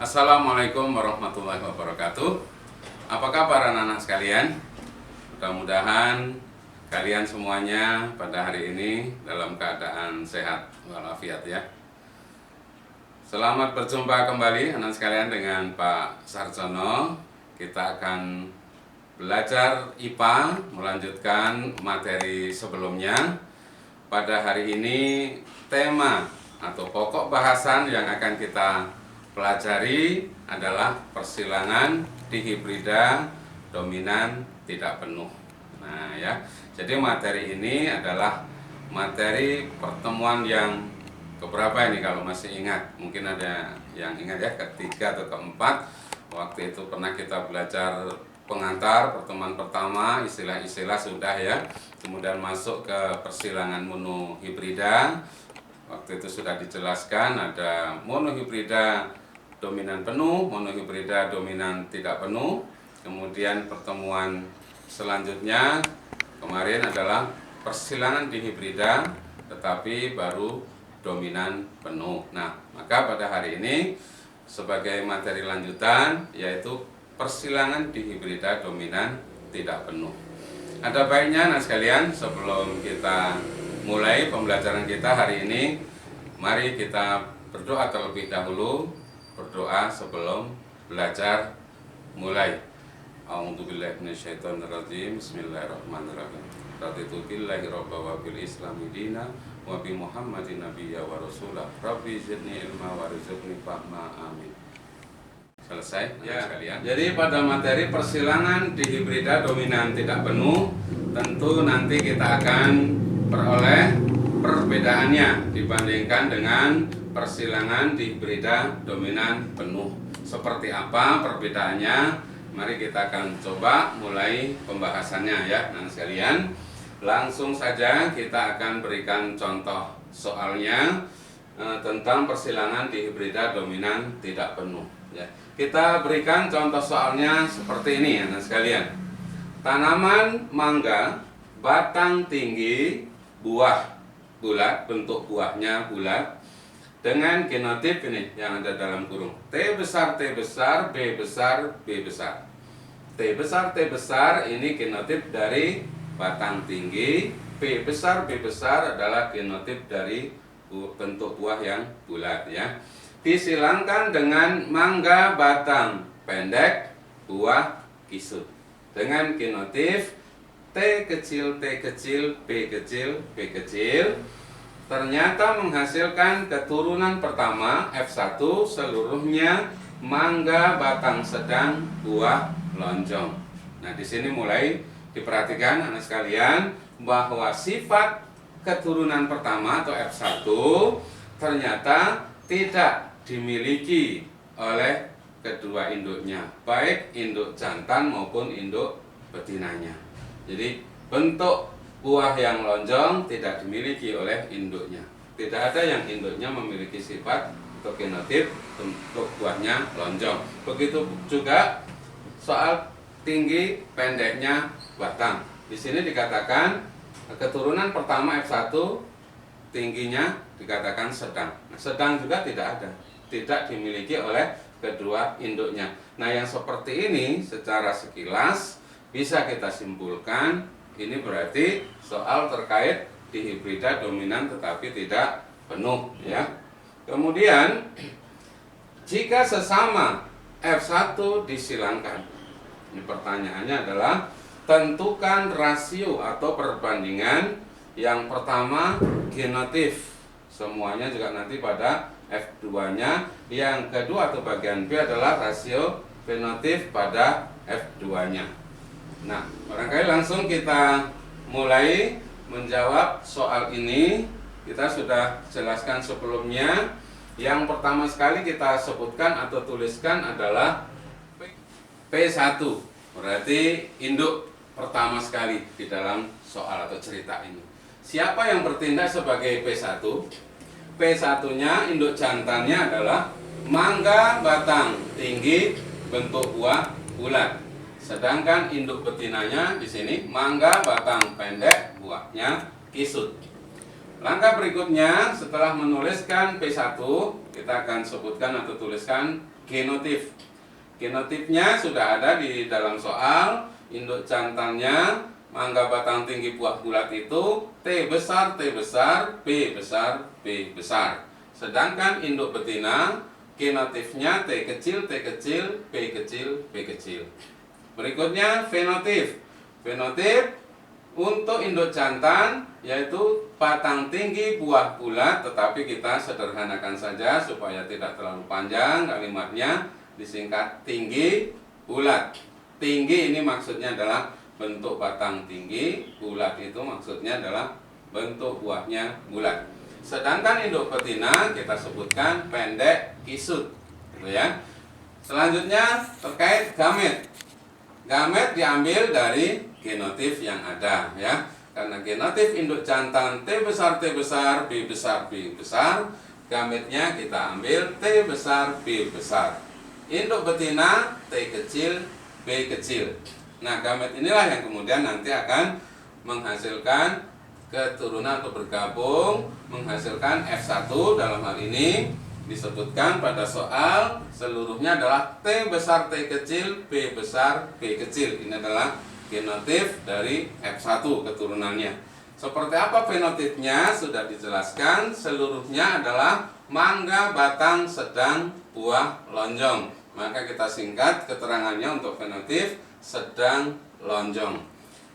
Assalamualaikum warahmatullahi wabarakatuh. Apa kabar anak-anak sekalian? Mudah-mudahan kalian semuanya pada hari ini dalam keadaan sehat walafiat ya. Selamat berjumpa kembali anak sekalian dengan Pak Sarjono. Kita akan belajar IPA, melanjutkan materi sebelumnya. Pada hari ini tema atau pokok bahasan yang akan kita pelajari adalah persilangan dihibrida dominan tidak penuh. Nah ya, jadi materi ini adalah materi pertemuan yang keberapa ini kalau masih ingat? Mungkin ada yang ingat ya, ketiga atau keempat. Waktu itu pernah kita belajar pengantar, pertemuan pertama, istilah-istilah sudah ya. Kemudian masuk ke persilangan monohibrida. Waktu itu sudah dijelaskan ada monohibrida dominan penuh, monohibrida dominan tidak penuh. Kemudian pertemuan selanjutnya kemarin adalah persilangan dihibrida tetapi baru dominan penuh. Nah, maka pada hari ini sebagai materi lanjutan yaitu persilangan dihibrida dominan tidak penuh. Ada baiknya anak sekalian sebelum kita mulai pembelajaran kita hari ini, mari kita berdoa terlebih dahulu. Berdoa sebelum belajar mulai. A'udzubillahi minasyaitonirrajim. Bismillahirrahmanirrahim. Raditu billahi rabba wa bil islami dina wa bi Muhammadin nabiyya wa rasulah. Rabbi zidni ilma warzuqni fahma. Amin. Selesai ya sekalian. Jadi pada materi persilangan dihibrida dominan tidak penuh, tentu nanti kita akan peroleh perbedaannya dibandingkan dengan persilangan dihibrida dominan penuh. Seperti apa perbedaannya? Mari kita akan coba mulai pembahasannya ya, nah sekalian. Langsung saja kita akan berikan contoh soalnya tentang persilangan dihibrida dominan tidak penuh ya. Kita berikan contoh soalnya seperti ini ya, nah sekalian. Tanaman mangga batang tinggi, buah bulat, bentuk buahnya bulat dengan genotip ini yang ada dalam kurung T besar, B besar, B besar. T besar ini genotip dari batang tinggi, B besar adalah genotip dari bentuk buah yang bulat ya. Disilangkan dengan mangga batang pendek, buah kisut dengan genotip T kecil, B kecil, ternyata menghasilkan keturunan pertama F1 seluruhnya mangga batang sedang, buah lonjong. Nah, di sini mulai diperhatikan anak sekalian bahwa sifat keturunan pertama atau F1 ternyata tidak dimiliki oleh kedua induknya, baik induk jantan maupun induk betinanya. Jadi bentuk buah yang lonjong tidak dimiliki oleh induknya. Tidak ada yang induknya memiliki sifat atau genotip untuk buahnya lonjong. Begitu juga soal tinggi pendeknya batang. Di sini dikatakan keturunan pertama F1 tingginya dikatakan sedang. Nah, sedang juga tidak ada, tidak dimiliki oleh kedua induknya. Nah, yang seperti ini secara sekilas bisa kita simpulkan ini berarti soal terkait dihibrida dominan tetapi tidak penuh ya. Kemudian jika sesama F1 disilangkan, ini pertanyaannya adalah tentukan rasio atau perbandingan. Yang pertama genotif, semuanya juga nanti pada F2-nya. Yang kedua atau bagian B adalah rasio fenotif pada F2-nya. Nah, barangkali langsung kita mulai menjawab soal ini. Kita sudah jelaskan sebelumnya. Yang pertama sekali kita sebutkan atau tuliskan adalah P1. Berarti induk pertama sekali di dalam soal atau cerita ini. Siapa yang bertindak sebagai P1? P1-nya induk jantannya adalah mangga batang tinggi, bentuk buah bulat. Sedangkan induk betinanya di sini mangga batang pendek, buahnya kisut. Langkah berikutnya setelah menuliskan P1, kita akan sebutkan atau tuliskan genotif. Genotipnya sudah ada di dalam soal. Induk jantannya mangga batang tinggi buah bulat itu T besar, B besar, B besar. Sedangkan induk betina genotifnya T kecil, B kecil, B kecil. Berikutnya fenotip. Fenotip untuk induk jantan yaitu batang tinggi buah bulat, tetapi kita sederhanakan saja supaya tidak terlalu panjang kalimatnya, disingkat tinggi bulat. Tinggi ini maksudnya adalah bentuk batang tinggi, bulat itu maksudnya adalah bentuk buahnya bulat. Sedangkan induk betina kita sebutkan pendek, kisut, gitu ya. Selanjutnya terkait gamet. Gamet diambil dari genotif yang ada, ya. Karena genotif induk jantan T besar, B besar, B besar, gametnya kita ambil T besar, B besar. Induk betina T kecil, B kecil. Nah, gamet inilah yang kemudian nanti akan menghasilkan keturunan atau bergabung, menghasilkan F1. Dalam hal ini disebutkan pada soal seluruhnya adalah T besar, T kecil, B besar, B kecil. Ini adalah genotif dari F1 keturunannya. Seperti apa fenotipnya sudah dijelaskan, seluruhnya adalah mangga batang sedang buah lonjong. Maka kita singkat keterangannya untuk fenotip sedang lonjong.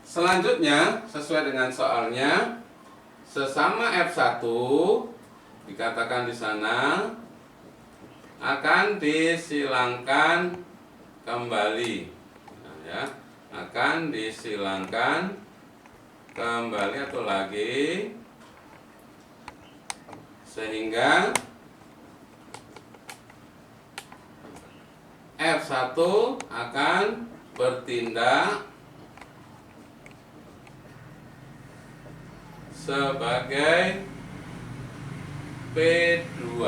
Selanjutnya sesuai dengan soalnya, sesama F1 dikatakan di sana akan disilangkan kembali, ya, akan disilangkan kembali atau lagi, sehingga F1 akan bertindak sebagai P2.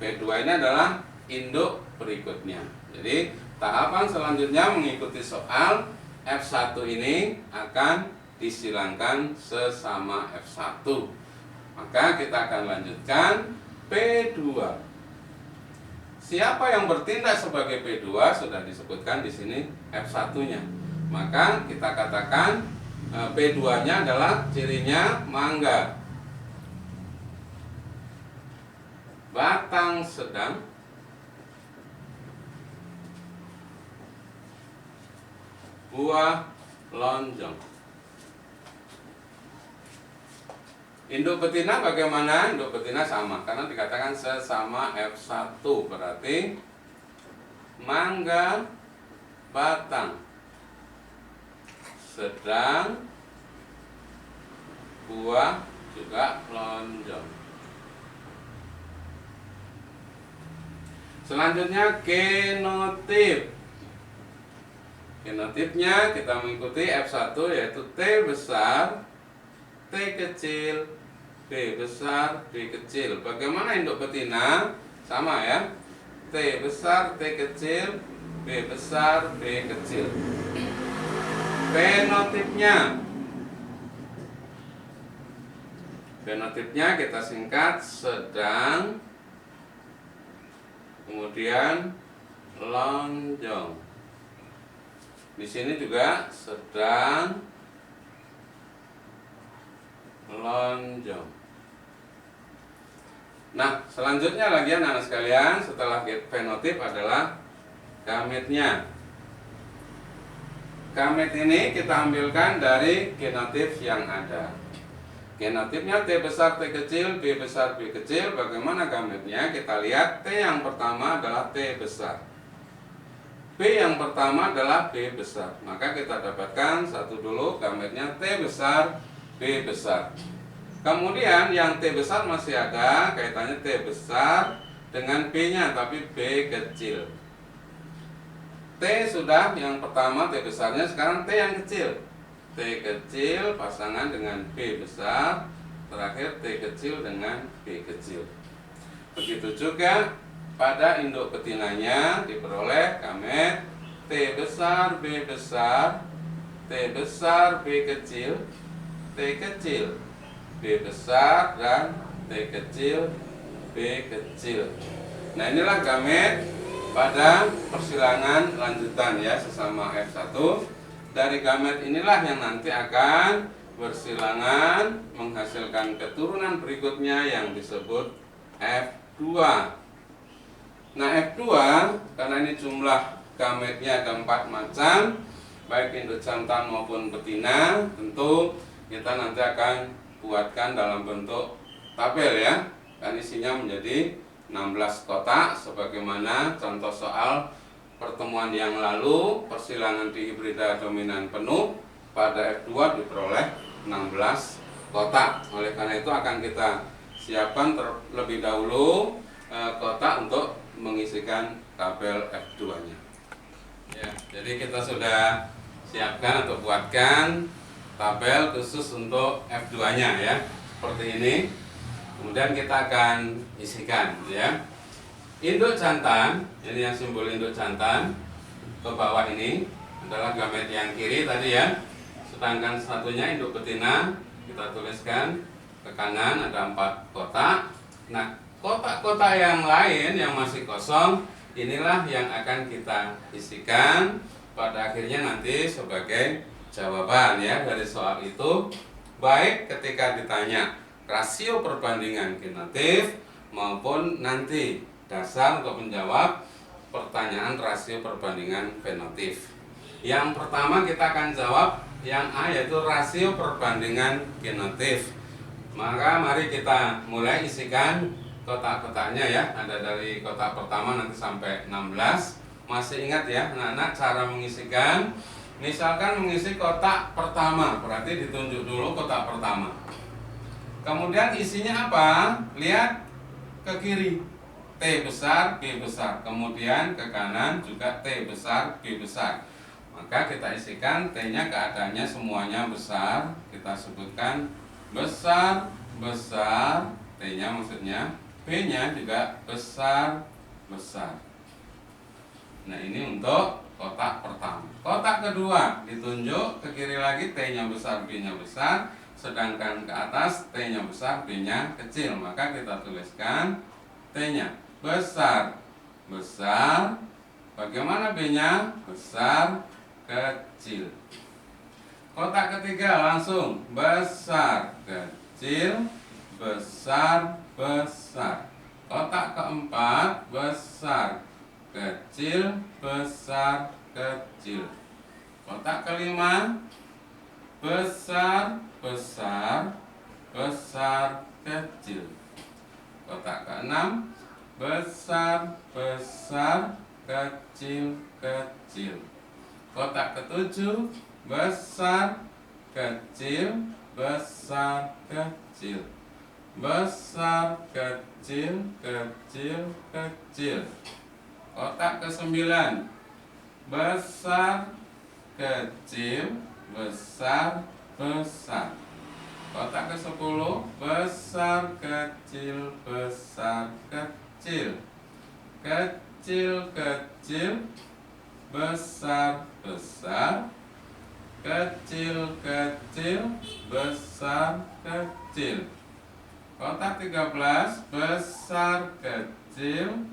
P2 ini adalah induk berikutnya. Jadi tahapan selanjutnya mengikuti soal F1 ini akan disilangkan sesama F1. Maka kita akan lanjutkan P2. Siapa yang bertindak sebagai P2 sudah disebutkan di sini F1-nya. Maka kita katakan P2-nya adalah cirinya mangga batang sedang buah lonjong. Induk betina bagaimana? Induk betina sama, karena dikatakan sesama F1, berarti mangga batang sedang buah juga lonjong. Selanjutnya genotip. Genotipnya kita mengikuti F1 yaitu T besar, T kecil, B besar, B kecil. Bagaimana induk betina? Sama ya. T besar, T kecil, B besar, B kecil. Fenotipnya. Fenotipnya kita singkat sedang, kemudian lonjong. Di sini juga sedang, lonjong. Nah, selanjutnya lagi anak-anak sekalian, setelah fenotip adalah gametnya. Gamet ini kita ambilkan dari genotif yang ada. Genotipnya T besar, T kecil, B besar, B kecil. Bagaimana gametnya? Kita lihat T yang pertama adalah T besar, B yang pertama adalah B besar. Maka kita dapatkan satu dulu gametnya T besar, B besar. Kemudian yang T besar masih ada kaitannya T besar dengan B-nya, tapi B kecil. T sudah yang pertama T besarnya, sekarang T yang kecil. T kecil pasangan dengan B besar, terakhir T kecil dengan B kecil. Begitu juga pada induk betinanya diperoleh gamet T besar, B besar, T besar, B kecil, T kecil, B besar, dan T kecil, B kecil. Nah, inilah gamet pada persilangan lanjutan ya sesama F1. Dari gamet inilah yang nanti akan bersilangan menghasilkan keturunan berikutnya yang disebut F2. Nah, F2 karena ini jumlah gametnya ada 4 macam, baik induk jantan maupun betina, tentu kita nanti akan buatkan dalam bentuk tabel ya. Dan isinya menjadi 16 kotak sebagaimana contoh soal pertemuan yang lalu, persilangan di hibrida dominan penuh pada F2 diperoleh 16 kotak. Oleh karena itu akan kita siapkan terlebih dahulu kotak untuk mengisikan tabel F2-nya. Ya, jadi kita sudah siapkan untuk buatkan tabel khusus untuk F2-nya ya. Seperti ini. Kemudian kita akan isikan ya. Induk jantan, ini yang simbol induk jantan ke bawah ini adalah gamet yang kiri tadi ya. Sedangkan satunya induk betina kita tuliskan ke kanan ada 4 kotak. Nah, kotak-kotak yang lain yang masih kosong inilah yang akan kita isikan pada akhirnya nanti sebagai jawaban ya dari soal itu, baik ketika ditanya rasio perbandingan genotif maupun nanti dasar untuk menjawab pertanyaan rasio perbandingan fenotif. Yang pertama kita akan jawab yang A, yaitu rasio perbandingan genotif. Maka mari kita mulai isikan kotak-kotaknya ya. Ada dari kotak pertama nanti sampai 16. Masih ingat ya anak-anak cara mengisikan? Misalkan mengisi kotak pertama, berarti ditunjuk dulu kotak pertama. Kemudian isinya apa? Lihat ke kiri, T besar, B besar. Kemudian ke kanan juga T besar, B besar. Maka kita isikan T-nya keadaannya semuanya besar. Kita sebutkan besar, besar. T-nya maksudnya. B-nya juga besar, besar. Nah, ini untuk kotak pertama. Kotak kedua ditunjuk ke kiri lagi, T-nya besar, B-nya besar. Sedangkan ke atas T-nya besar, B-nya kecil. Maka kita tuliskan T-nya besar, besar. Bagaimana B-nya? Besar, kecil. Kotak ketiga langsung besar, kecil, besar, besar. Kotak keempat besar, kecil, besar, kecil. Kotak kelima besar, besar, besar, kecil. Kotak keenam besar, besar, kecil, kecil. Kotak ketujuh besar, kecil, besar, kecil. Besar, kecil, kecil, kecil. Kotak ke-9 besar, kecil, besar, besar. Kotak ke-10 besar, kecil, besar, kecil. Kecil, kecil, besar, besar. Kecil, kecil, besar, kecil. Kotak 13 besar, kecil,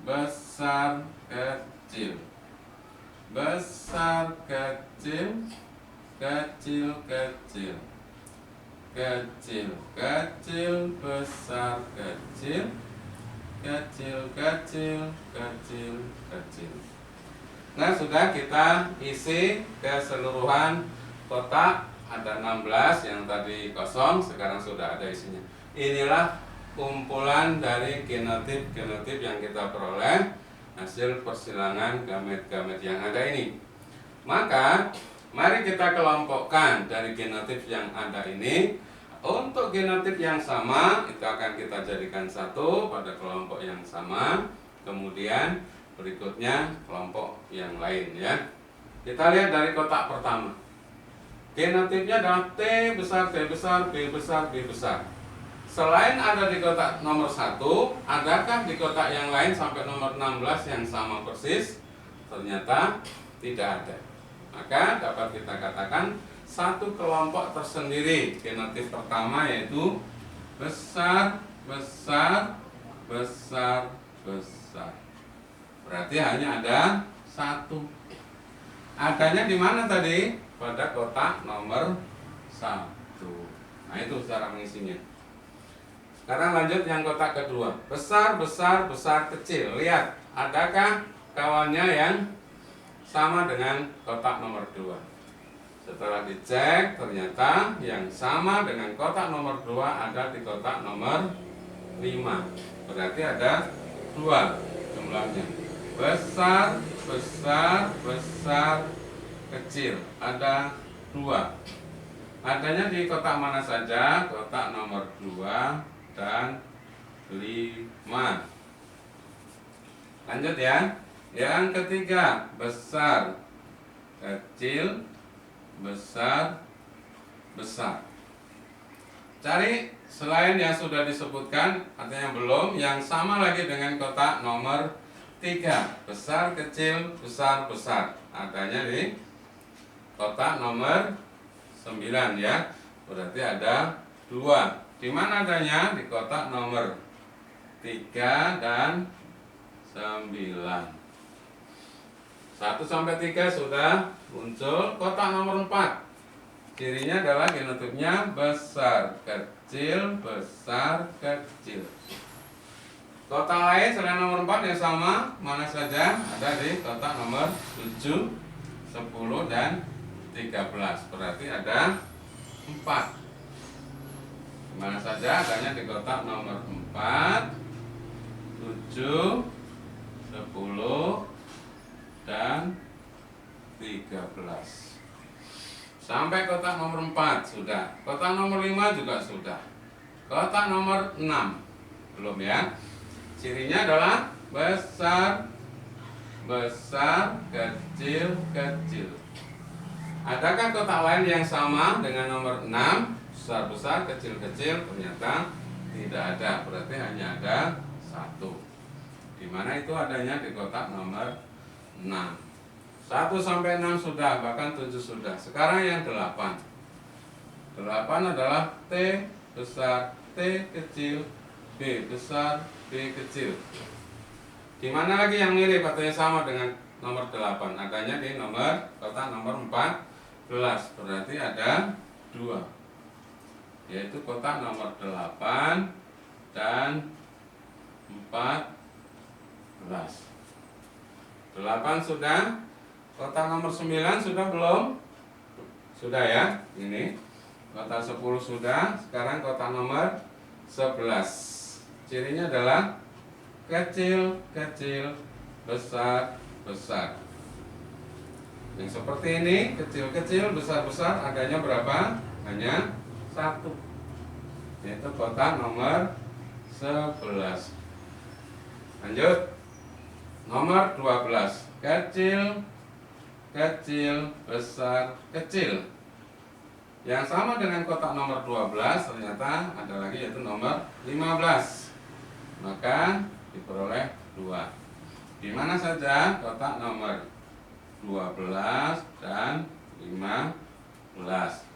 besar, kecil. Besar, kecil, kecil, kecil. Kecil, kecil, besar, kecil. Kecil, kecil, kecil, kecil. Nah, sudah kita isi keseluruhan kotak. Ada 16 yang tadi kosong, sekarang sudah ada isinya. Inilah kumpulan dari genotip yang kita peroleh hasil persilangan gamet-gamet yang ada ini. Maka mari kita kelompokkan dari genotip yang ada ini. Untuk genotip yang sama itu akan kita jadikan satu pada kelompok yang sama. Kemudian berikutnya kelompok yang lain ya. Kita lihat dari kotak pertama. Genotipnya adalah T besar, T besar, B besar, B besar. Selain ada di kotak nomor 1, adakah di kotak yang lain sampai nomor 16 yang sama persis? Ternyata tidak ada. Maka dapat kita katakan satu kelompok tersendiri. Genotip pertama yaitu besar, besar, besar, besar. berarti hanya ada 1. Adanya di mana tadi? Pada kotak nomor 1. Nah, itu cara mengisinya. Sekarang lanjut yang kotak kedua. Besar, besar, besar, kecil. Lihat, adakah kawannya yang sama dengan kotak nomor 2? Setelah dicek, ternyata yang sama dengan kotak nomor 2 ada di kotak nomor 5. Berarti ada 2 jumlahnya. Besar, besar, besar, kecil. Ada 2. Adanya di kotak mana saja? Kotak nomor 2 dan 5. Lanjut ya. Yang ketiga, besar, kecil, besar, besar. Cari selain yang sudah disebutkan, artinya belum, yang sama lagi dengan kotak nomor 3. Besar, kecil, besar, besar. Adanya di kotak nomor 9 ya. Berarti ada 2. Di mana adanya? Di kotak nomor 3 dan 9. 1 sampai 3 sudah muncul. Kotak nomor 4. Cirinya adalah genotipnya besar, kecil, besar, kecil. Kotak lain selain nomor 4 yang sama mana saja? Ada di kotak nomor 7, 10 dan 13. Berarti ada 4. Mana saja adanya di kotak nomor 4, 7, 10 dan 13. Sampai kotak nomor 4 sudah. Kotak nomor 5 juga sudah. Kotak nomor 6 belum ya. Cirinya adalah besar, besar, kecil, kecil. Adakah kotak lain yang sama dengan nomor 6? Besar, besar, kecil, kecil? Ternyata tidak ada. Berarti hanya ada 1. Di mana itu adanya di kotak nomor 6. 1 sampai 6 sudah, bahkan 7 sudah. Sekarang yang 8. 8 adalah T besar, T kecil, B besar, B kecil. Di mana lagi yang mirip atau yang sama dengan nomor 8? Adanya di kotak nomor 14. Berarti ada 2. Yaitu kotak nomor 8 dan 14. 8 sudah. Kotak nomor 9 sudah belum? Sudah ya. Ini kotak 10 sudah. Sekarang kotak nomor 11. Cirinya adalah kecil, kecil, besar, besar. Yang seperti ini, kecil, kecil, besar, besar. Adanya berapa? Hanya 1. Yaitu kotak nomor 11. Lanjut. Nomor 12. Kecil, kecil, besar, kecil. Yang sama dengan kotak nomor 12 ternyata ada lagi, yaitu nomor 15. Maka diperoleh 2. Di mana saja? Kotak nomor 12 dan 15.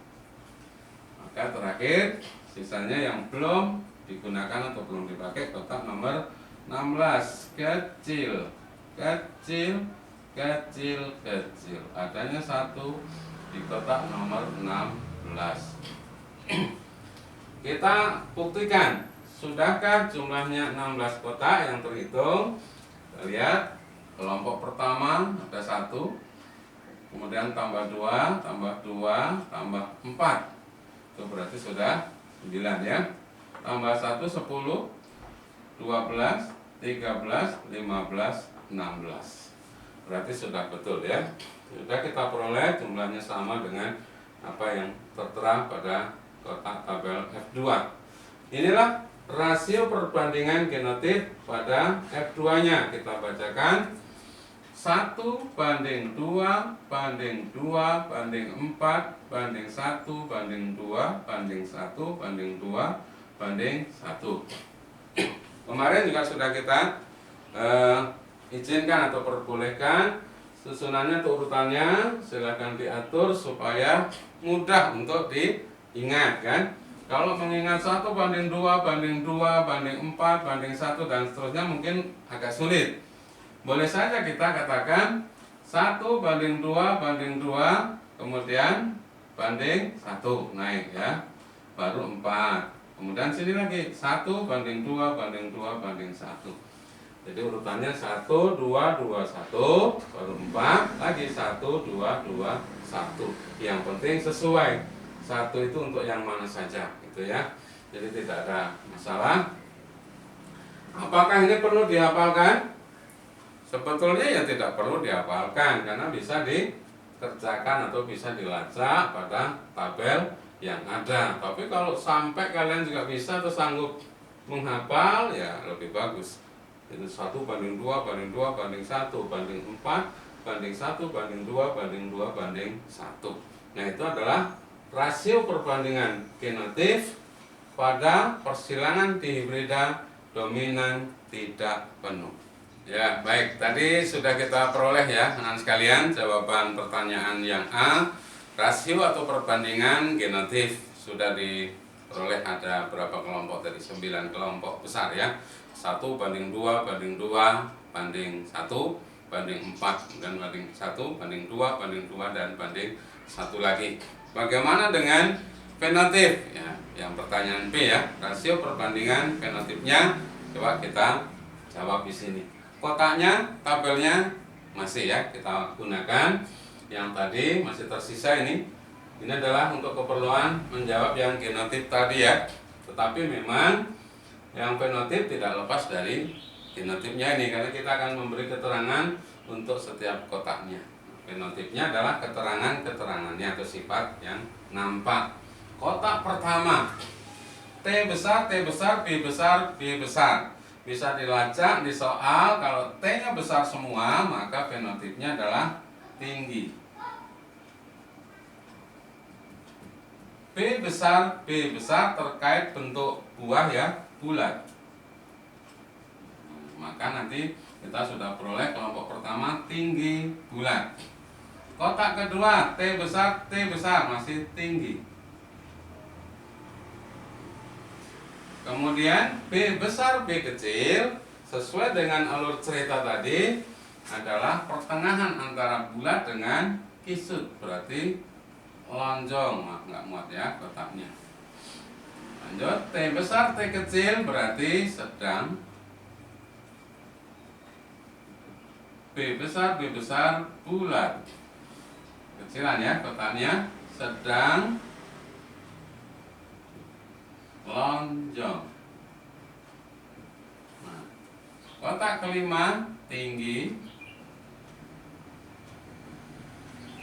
Maka terakhir sisanya yang belum digunakan atau belum dipakai kotak nomor 16. Kecil, kecil, kecil, kecil. Adanya 1 di kotak nomor 16. Kita buktikan, sudahkah jumlahnya 16 kotak yang terhitung? Kita lihat, kelompok pertama ada 1, kemudian tambah 2, tambah 2, tambah 4. Itu berarti sudah 9 ya. Tambah 1, 10, 12, 13, 15, 16. Berarti sudah betul ya. Sudah kita peroleh jumlahnya sama dengan apa yang tertera pada kotak tabel F2. Inilah rasio perbandingan genotip pada F2-nya. Kita bacakan 1 banding 2 banding 2 banding 4 banding 1 banding 2 banding 1 banding 2 banding 1. Kemarin juga sudah kita izinkan atau perbolehkan susunannya atau urutannya, silakan diatur supaya mudah untuk diingat kan. Kalau mengingat 1 banding 2 banding 2 banding 4 banding 1 dan seterusnya mungkin agak sulit. boleh saja kita katakan 1:2 kemudian banding 1 naik ya, baru 4. Kemudian sini lagi 1:2 Jadi urutannya 1:2 baru 4, lagi 1:2 Yang penting sesuai. 1 itu untuk yang mana saja gitu ya. Jadi tidak ada masalah. Apakah ini perlu dihafalkan? Sebetulnya ya tidak perlu dihafalkan karena bisa dikerjakan atau bisa dilacak pada tabel yang ada. Tapi kalau sampai kalian juga bisa atau sanggup menghafal ya lebih bagus. Itu 1:2 Nah itu adalah rasio perbandingan genotif pada persilangan dihibrida dominan tidak penuh. Ya, baik. Tadi sudah kita peroleh ya, anak sekalian, jawaban pertanyaan yang A, rasio atau perbandingan genotif sudah diperoleh. Ada berapa kelompok tadi? 9 kelompok besar ya. 1:2 banding 1 banding 4 dan banding 1 banding 2 banding 2 dan banding 1 lagi. Bagaimana dengan fenotif? Ya, yang pertanyaan B ya, rasio perbandingan fenotipnya. Coba kita jawab di sini. Kotaknya, tabelnya masih ya kita gunakan. Yang tadi masih tersisa ini. Ini adalah untuk keperluan menjawab yang genotip tadi ya. Tetapi memang yang fenotip tidak lepas dari genotipnya ini, karena kita akan memberi keterangan untuk setiap kotaknya. Fenotipnya adalah keterangannya atau sifat yang nampak. Kotak pertama, T besar, B besar. Bisa dilacak di soal. Kalau T-nya besar semua, maka fenotipnya adalah tinggi. B besar terkait bentuk buah ya, bulat. Maka nanti kita sudah peroleh kelompok pertama tinggi bulat. Kotak kedua, T besar masih tinggi. Kemudian B besar, B kecil, sesuai dengan alur cerita tadi adalah pertengahan antara bulat dengan kisut, berarti lonjong. Nggak muat ya kotaknya. Lanjut, T besar, T kecil berarti sedang. B besar bulat. Kecilan ya kotaknya, sedang, lonjong. Nah, kotak kelima tinggi,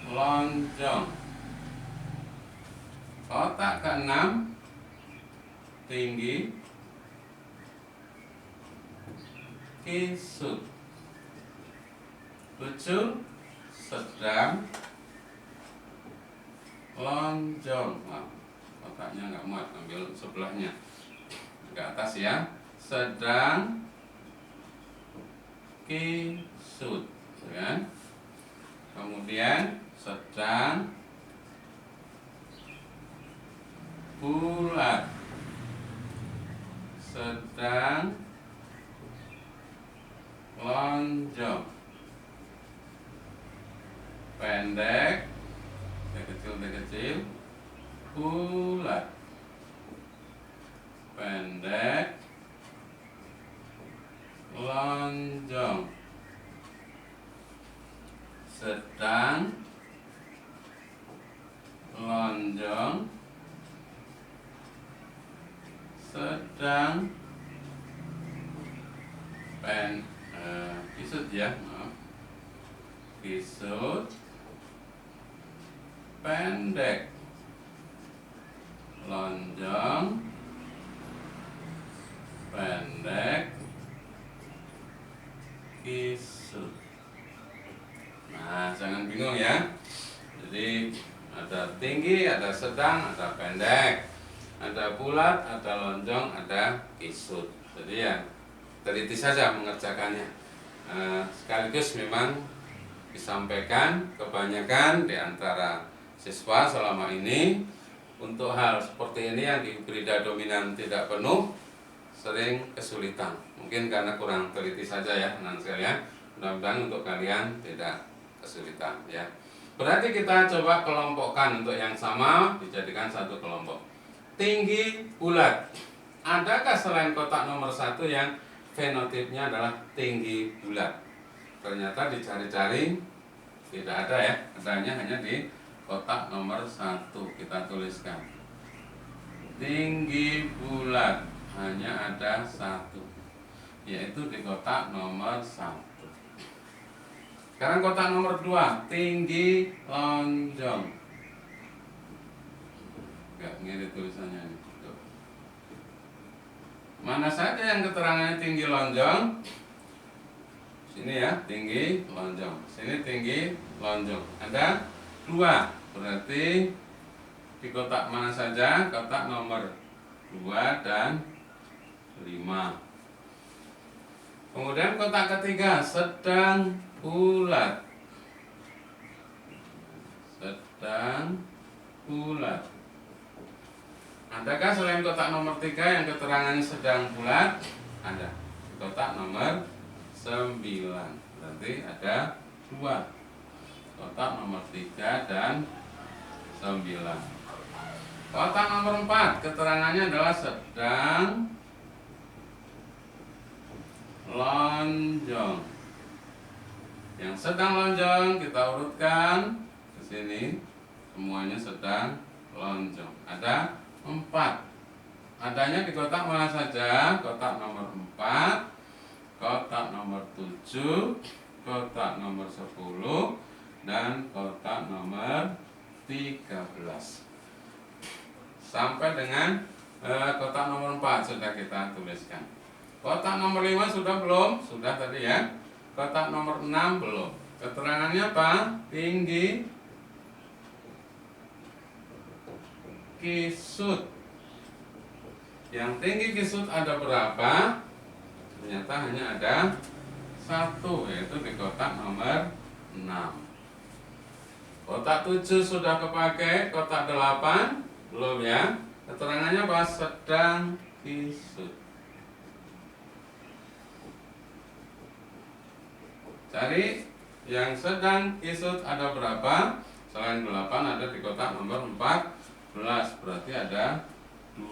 lonjong. Kotak keenam tinggi, kisut. 7 sedang, lonjong. Nah, kotaknya nggak muat, ambil sebelahnya ke atas ya. Sedang, kisut ya. Kemudian sedang, bulat. Sedang, lonjong. Pendek, T kecil, bulat. Pendek, lonjong. Sedang, lonjong. Sedang, kisut ya, maaf. Kisut, pendek, lonjong, pendek, kisut. Nah, jangan bingung ya. Jadi ada tinggi, ada sedang, ada pendek, ada bulat, ada lonjong, ada kisut. Jadi ya teliti saja mengerjakannya. Sekaligus memang disampaikan kebanyakan di antara siswa selama ini untuk hal seperti ini yang hibrida dominan tidak penuh sering kesulitan. Mungkin karena kurang teliti saja ya anak sekalian. Mudah-mudahan untuk kalian tidak kesulitan ya. Berarti kita coba kelompokkan untuk yang sama dijadikan satu kelompok. Tinggi bulat. Adakah selain kotak nomor 1 yang fenotipnya adalah tinggi bulat? Ternyata dicari-cari tidak ada ya. Adanya hanya di kotak nomor 1. Kita tuliskan. Tinggi bulat hanya ada 1, yaitu di kotak nomor 1. Sekarang kotak nomor 2, tinggi lonjong. Enggak mirip tulisannya ini. Tuh. Mana saja yang keterangannya tinggi lonjong? Sini ya, tinggi lonjong. Sini tinggi lonjong. Ada 2. Berarti di kotak mana saja? Kotak nomor 2 dan 5. Kemudian kotak ketiga, sedang bulat. Sedang bulat. Adakah selain kotak nomor 3 yang keterangannya sedang bulat? Ada. Kotak nomor 9. Berarti ada 2. Kotak nomor 3 dan 9. Kotak nomor 4 keterangannya adalah sedang lonjong. Yang sedang lonjong kita urutkan ke sini, semuanya sedang lonjong. Ada 4. Adanya di kotak mana saja? Kotak nomor 4, kotak nomor 7, kotak nomor 10, dan kotak nomor 13. Sampai dengan kotak nomor 4 sudah kita tuliskan. Kotak nomor 5 sudah belum? Sudah tadi ya. Kotak nomor 6 belum. Keterangannya apa? Tinggi kisut. Yang tinggi kisut ada berapa? Ternyata hanya ada 1, yaitu di kotak nomor 6. Kotak 7 sudah kepakai, kotak 8 belum ya. Keterangannya apa? Sedang kisut. Cari yang sedang kisut ada berapa? Selain 8 ada di kotak nomor 14. Berarti ada 2.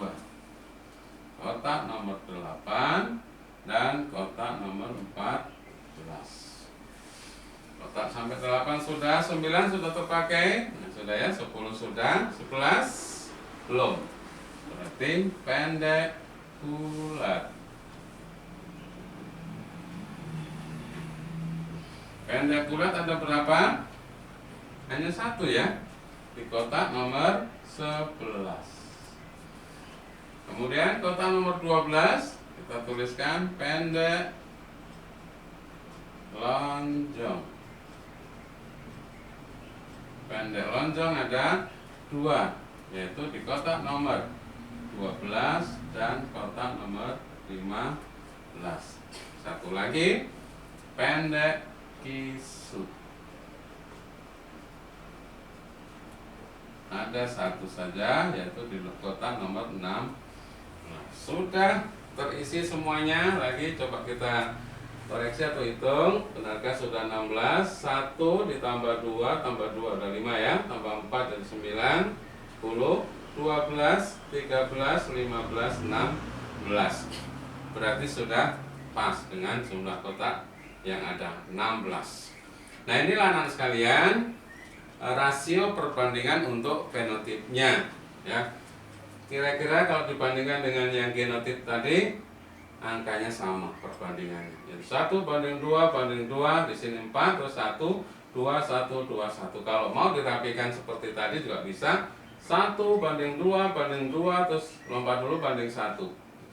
Kotak nomor 8 dan kotak nomor 14. Kotak sampai 8 sudah, 9 sudah terpakai. Nah, sudah ya, 10 sudah, 11 belum. Berarti pendek bulat. Pendek bulat ada berapa? Hanya 1 ya, di kotak nomor 11. Kemudian kotak nomor 12 kita tuliskan pendek lonjong. Pendek lonjong ada 2, yaitu di kotak nomor 12 dan kotak nomor 15. Satu lagi, pendek kisut. Ada 1 saja, yaitu di kotak nomor 6. Sudah terisi semuanya. Lagi coba kita koreksi atau hitung. Benarkah sudah 16? 1 ditambah 2 tambah 2 ada 5 ya. Tambah 4 dari 9, 10, 12, 13, 15, 16. Berarti sudah pas dengan jumlah kotak yang ada, 16. Nah, inilah anak sekalian rasio perbandingan untuk fenotipnya ya. Kira-kira kalau dibandingkan dengan yang genotip tadi, angkanya sama perbandingannya. Jadi 1 banding 2 banding 2, di sini 4, terus 1, 2, 1, 2, 1. Kalau mau dirapikan seperti tadi juga bisa. 1 banding 2 banding 2, terus lompat dulu banding 1.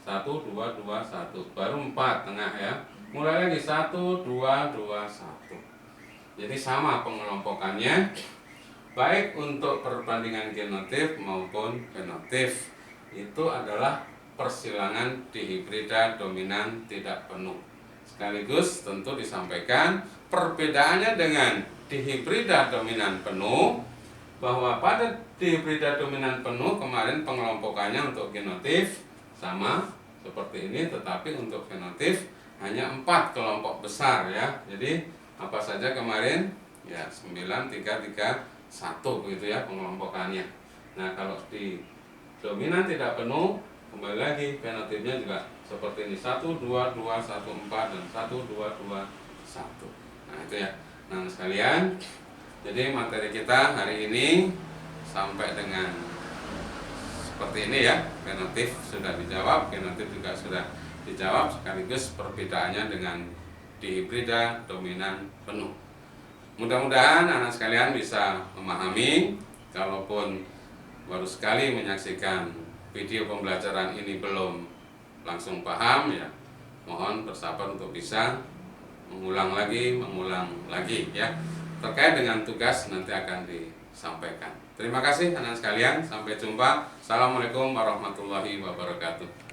1, 2, 2, 1. Baru 4 tengah ya. Mulai lagi 1, 2, 2, 1. Jadi sama pengelompokannya, baik untuk perbandingan genotip maupun fenotip. Itu adalah persilangan dihibrida dominan tidak penuh. Sekaligus tentu disampaikan perbedaannya dengan dihibrida dominan penuh, bahwa pada dihibrida dominan penuh kemarin pengelompokannya untuk genotip sama seperti ini, tetapi untuk fenotip hanya 4 kelompok besar ya. Jadi apa saja kemarin? Ya 9, 3, 3, 1 begitu ya pengelompokannya. Nah kalau di dominan tidak penuh, kembali lagi fenotipnya juga seperti ini, 1, 2, 2, 1, 4 dan 1, 2, 2, 1. Nah itu ya nah sekalian. Jadi materi kita hari ini sampai dengan seperti ini ya. Fenotip sudah dijawab, genotip juga sudah dijawab, sekaligus perbedaannya dengan dihibrida dominan penuh. Mudah-mudahan anak sekalian bisa memahami. Kalaupun baru sekali menyaksikan video pembelajaran ini belum langsung paham ya, mohon bersabar untuk bisa mengulang lagi ya. Terkait dengan tugas nanti akan disampaikan. Terima kasih anak sekalian, sampai jumpa. Assalamualaikum warahmatullahi wabarakatuh.